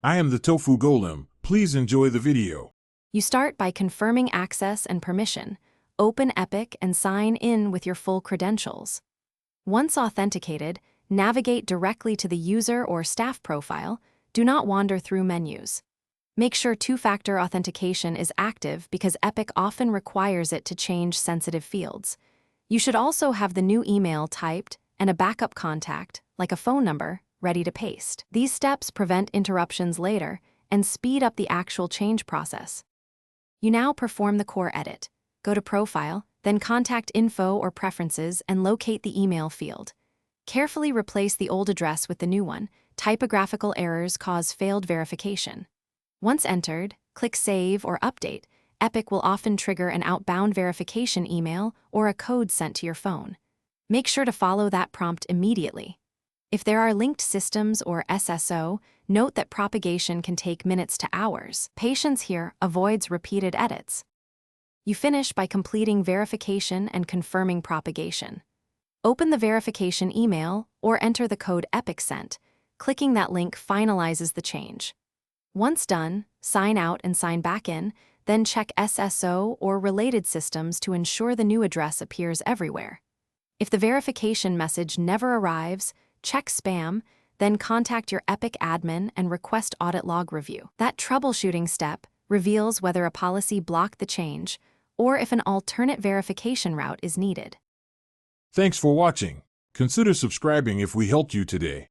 I am the Tofu Golem. Please enjoy the video. You start by confirming access and permission. Open Epic and sign in with your full credentials. Once authenticated, navigate directly to the user or staff profile. Do not wander through menus. Make sure two-factor authentication is active because Epic often requires it to change sensitive fields. You should also have the new email typed and a backup contact, like a phone number, ready to paste. These steps prevent interruptions later and speed up the actual change process. You now perform the core edit. Go to Profile, then Contact Info or Preferences and locate the email field. Carefully replace the old address with the new one. Typographical errors cause failed verification. Once entered, click Save or Update. Epic will often trigger an outbound verification email or a code sent to your phone. Make sure to follow that prompt immediately. If there are linked systems or SSO, note that propagation can take minutes to hours. Patience here avoids repeated edits. You finish by completing verification and confirming propagation. Open the verification email or enter the code Epic sent. Clicking that link finalizes the change. Once done, sign out and sign back in, then check SSO or related systems to ensure the new address appears everywhere. If the verification message never arrives, check spam, then contact your Epic admin and request audit log review. That troubleshooting step reveals whether a policy blocked the change or if an alternate verification route is needed. Thanks for watching. Consider subscribing if we helped you today.